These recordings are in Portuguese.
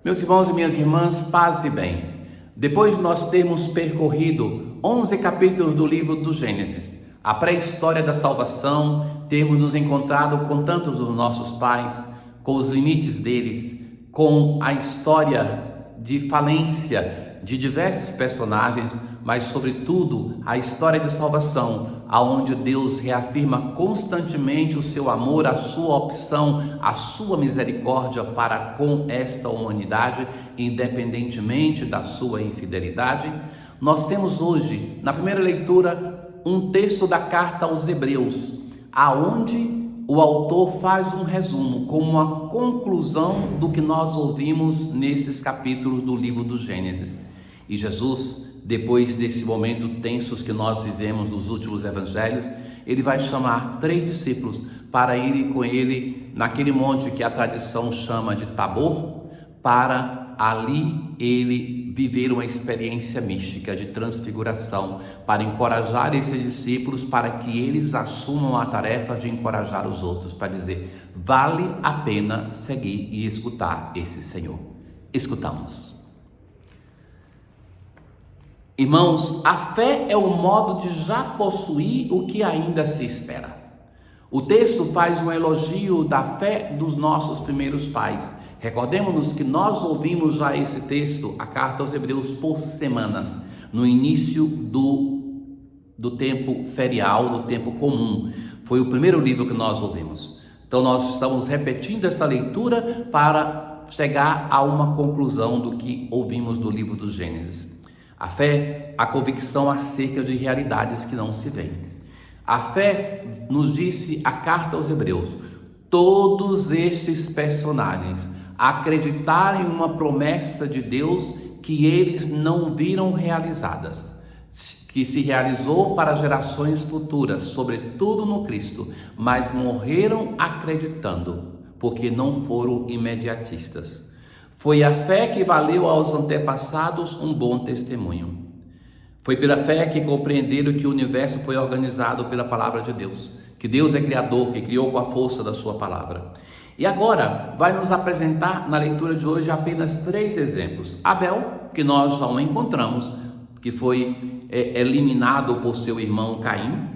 Meus irmãos e minhas irmãs, paz e bem. Depois de nós termos percorrido 11 capítulos do livro do Gênesis, a pré-história da salvação, termos nos encontrado com tantos dos nossos pais, com os limites deles, com a história de falência de diversos personagens, mas sobretudo a história de salvação, aonde Deus reafirma constantemente o seu amor, a sua opção, a sua misericórdia para com esta humanidade, independentemente da sua infidelidade. Nós temos hoje, na primeira leitura, um texto da carta aos Hebreus, aonde o autor faz um resumo, como uma conclusão do que nós ouvimos nesses capítulos do livro do Gênesis. E Jesus, depois desse momento tensos que nós vivemos nos últimos evangelhos, ele vai chamar 3 discípulos para irem com ele naquele monte que a tradição chama de Tabor, para ali ele viver uma experiência mística de transfiguração, para encorajar esses discípulos, para que eles assumam a tarefa de encorajar os outros, para dizer: vale a pena seguir e escutar esse Senhor. Escutamos. Irmãos, a fé é o modo de já possuir o que ainda se espera. O texto faz um elogio da fé dos nossos primeiros pais. Recordemos-nos que nós ouvimos já esse texto, a carta aos Hebreus, por semanas, no início do tempo ferial, do tempo comum. Foi o primeiro livro que nós ouvimos. Então nós estamos repetindo essa leitura para chegar a uma conclusão do que ouvimos do livro do Gênesis. A fé, a convicção acerca de realidades que não se veem. A fé, nos disse a carta aos Hebreus, todos estes personagens acreditaram em uma promessa de Deus que eles não viram realizadas, que se realizou para gerações futuras, sobretudo no Cristo, mas morreram acreditando, porque não foram imediatistas. Foi a fé que valeu aos antepassados um bom testemunho. Foi pela fé que compreenderam que o universo foi organizado pela palavra de Deus, que Deus é criador, que criou com a força da sua palavra. E agora vai nos apresentar na leitura de hoje apenas 3 exemplos. Abel, que nós já o encontramos, que foi eliminado por seu irmão Caim.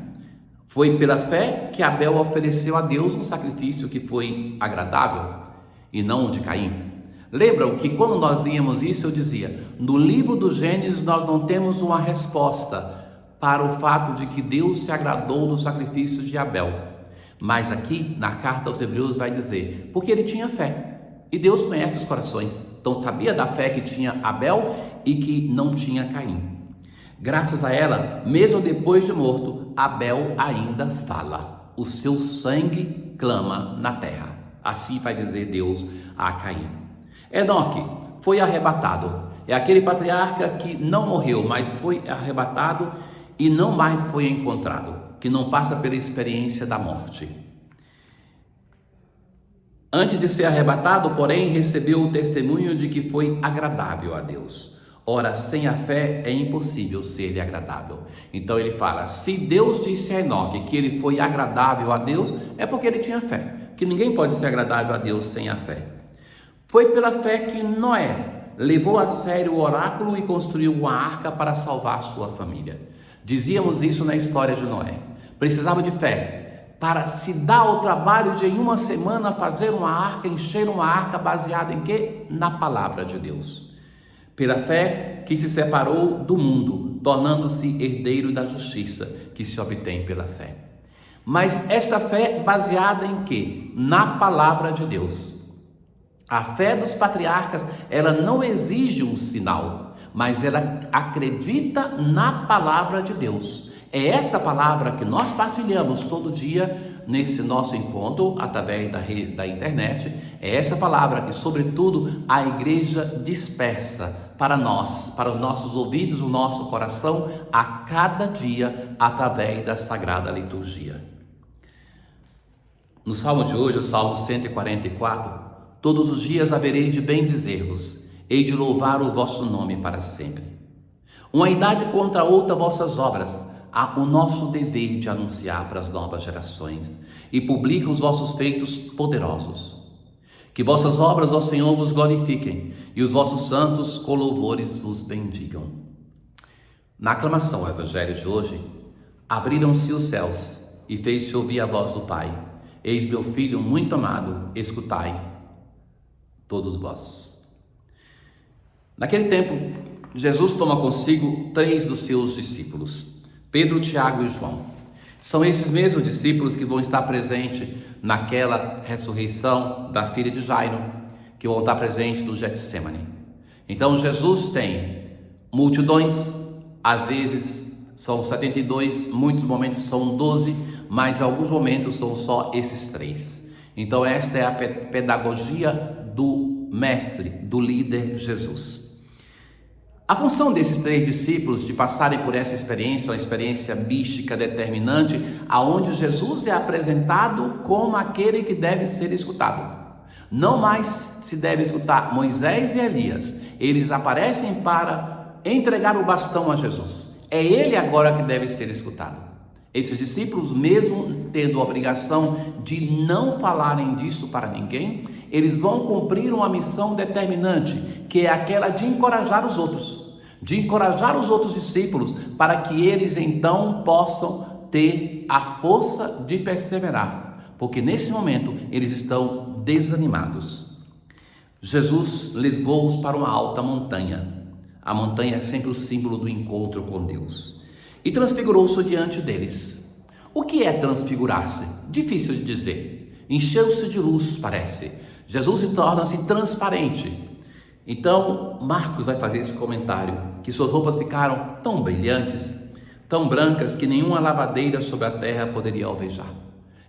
Foi pela fé que Abel ofereceu a Deus um sacrifício que foi agradável e não o de Caim. Lembram que quando nós líamos isso, eu dizia, no livro do Gênesis nós não temos uma resposta para o fato de que Deus se agradou dos sacrifícios de Abel. Mas aqui, na carta aos Hebreus, vai dizer, porque ele tinha fé. E Deus conhece os corações. Então sabia da fé que tinha Abel e que não tinha Caim. Graças a ela, mesmo depois de morto, Abel ainda fala. O seu sangue clama na terra. Assim vai dizer Deus a Caim. Enoque foi arrebatado. É aquele patriarca que não morreu, mas foi arrebatado e não mais foi encontrado, que não passa pela experiência da morte. Antes de ser arrebatado, porém, recebeu o testemunho de que foi agradável a Deus. Ora, sem a fé é impossível ser-lhe agradável. Então ele fala, se Deus disse a Enoque que ele foi agradável a Deus, é porque ele tinha fé, que ninguém pode ser agradável a Deus sem a fé. Foi pela fé que Noé levou a sério o oráculo e construiu uma arca para salvar sua família. Dizíamos isso na história de Noé. Precisava de fé para se dar ao trabalho de em uma semana fazer uma arca, encher uma arca baseada em quê? Na palavra de Deus. Pela fé que se separou do mundo, tornando-se herdeiro da justiça que se obtém pela fé. Mas esta fé baseada em quê? Na palavra de Deus. A fé dos patriarcas, ela não exige um sinal, mas ela acredita na palavra de Deus. É essa palavra que nós partilhamos todo dia nesse nosso encontro, através da internet. É essa palavra que, sobretudo, a igreja dispersa para nós, para os nossos ouvidos, o nosso coração, a cada dia, através da Sagrada Liturgia. No Salmo de hoje, o Salmo 144, todos os dias haverei de bendizer-vos, hei de louvar o vosso nome para sempre. Uma idade contra outra vossas obras, há o nosso dever de anunciar para as novas gerações, e publica os vossos feitos poderosos. Que vossas obras, ó Senhor, vos glorifiquem, e os vossos santos com louvores vos bendigam. Na aclamação ao Evangelho de hoje, abriram-se os céus e fez-se ouvir a voz do Pai. Eis meu Filho muito amado, escutai todos vós. Naquele tempo, Jesus toma consigo 3 dos seus discípulos, Pedro, Tiago e João. São esses mesmos discípulos que vão estar presentes naquela ressurreição da filha de Jairo, que vão estar presentes no Getsemane. Então Jesus tem multidões, às vezes são 72, muitos momentos são 12, mas em alguns momentos são só esses 3. Então esta é a pedagogia do mestre, do líder Jesus. A função desses 3 discípulos de passarem por essa experiência, uma experiência mística determinante, aonde Jesus é apresentado como aquele que deve ser escutado. Não mais se deve escutar Moisés e Elias. Eles aparecem para entregar o bastão a Jesus. É ele agora que deve ser escutado. Esses discípulos, mesmo tendo a obrigação de não falarem disso para ninguém, eles vão cumprir uma missão determinante, que é aquela de encorajar os outros, discípulos, para que eles então possam ter a força de perseverar, porque nesse momento eles estão desanimados. Jesus levou-os para uma alta montanha. A montanha é sempre o símbolo do encontro com Deus. E transfigurou-se diante deles. O que é transfigurar-se? Difícil de dizer. Encheu-se de luz, parece. Jesus se torna-se transparente. Então, Marcos vai fazer esse comentário, que suas roupas ficaram tão brilhantes, tão brancas, que nenhuma lavadeira sobre a terra poderia alvejar.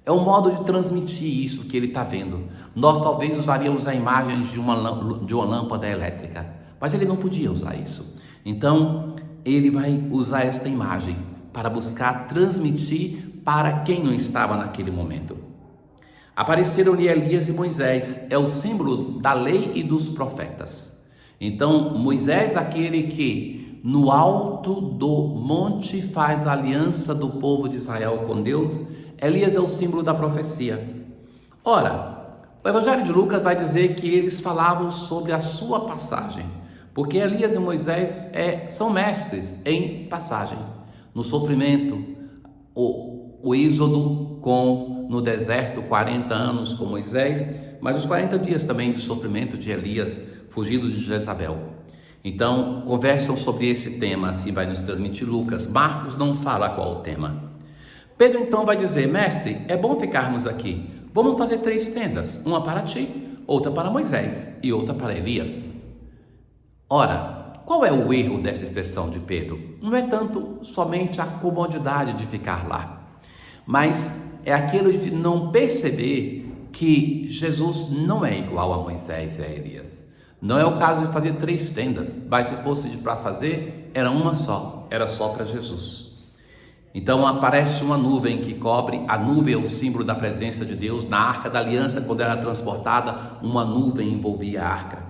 É um modo de transmitir isso que ele está vendo. Nós talvez usaríamos a imagem de uma lâmpada elétrica, mas ele não podia usar isso. Então, ele vai usar esta imagem para buscar transmitir para quem não estava naquele momento. Apareceram-lhe Elias e Moisés, é o símbolo da lei e dos profetas. Então, Moisés, aquele que no alto do monte faz a aliança do povo de Israel com Deus, Elias é o símbolo da profecia. Ora, o Evangelho de Lucas vai dizer que eles falavam sobre a sua passagem, porque Elias e Moisés são mestres em passagem, no sofrimento, o êxodo no deserto, 40 anos com Moisés, mas os 40 dias também de sofrimento de Elias, fugido de Jezabel. Então, conversam sobre esse tema, assim vai nos transmitir Lucas. Marcos não fala qual o tema. Pedro então vai dizer: mestre, é bom ficarmos aqui, vamos fazer 3 tendas, uma para ti, outra para Moisés e outra para Elias. Ora, qual é o erro dessa expressão de Pedro? Não é tanto somente a comodidade de ficar lá, mas é aquilo de não perceber que Jesus não é igual a Moisés e a Elias. Não é o caso de fazer 3 tendas, mas se fosse para fazer, era uma só, era só para Jesus. Então aparece uma nuvem que cobre, a nuvem é o símbolo da presença de Deus. Na Arca da Aliança, quando era transportada, uma nuvem envolvia a arca.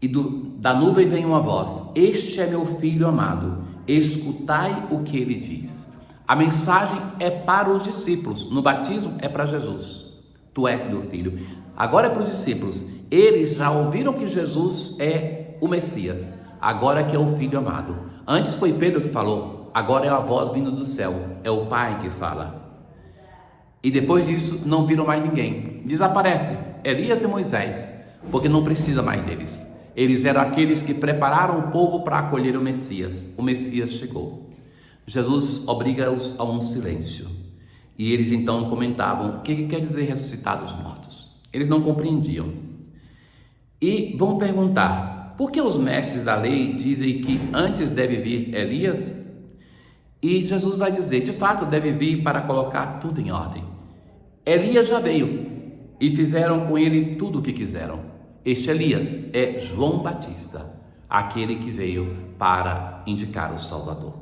E da nuvem vem uma voz: este é meu filho amado, escutai o que ele diz. A mensagem é para os discípulos, no batismo é para Jesus. Tu és meu filho. Agora é para os discípulos. Eles já ouviram que Jesus é o Messias, agora que é o filho amado. Antes foi Pedro que falou, agora é a voz vindo do céu, é o Pai que fala. E depois disso não viram mais ninguém. Desaparece Elias e Moisés, porque não precisa mais deles. Eles eram aqueles que prepararam o povo para acolher o Messias. O Messias chegou. Jesus obriga-os a um silêncio. E eles então comentavam: o que quer dizer ressuscitar dos mortos? Eles não compreendiam. E vão perguntar: por que os mestres da lei dizem que antes deve vir Elias? E Jesus vai dizer: de fato deve vir para colocar tudo em ordem. Elias já veio e fizeram com ele tudo o que quiseram. Este Elias é João Batista, aquele que veio para indicar o Salvador.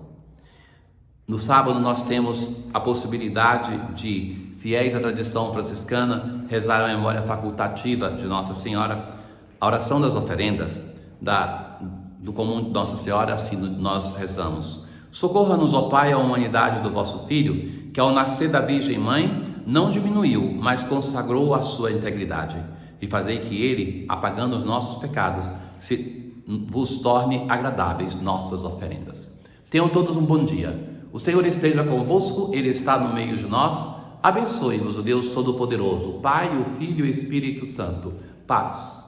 No sábado nós temos a possibilidade de, fiéis à tradição franciscana, rezar a memória facultativa de Nossa Senhora, a oração das oferendas do comum de Nossa Senhora. Assim nós rezamos: socorra-nos, ó Pai, a humanidade do vosso Filho, que ao nascer da Virgem Mãe não diminuiu, mas consagrou a sua integridade. e fazei que Ele, apagando os nossos pecados, vos torne agradáveis nossas oferendas. Tenham todos um bom dia. O Senhor esteja convosco, Ele está no meio de nós. Abençoe-vos o Deus Todo-Poderoso, o Pai, o Filho e o Espírito Santo. Paz.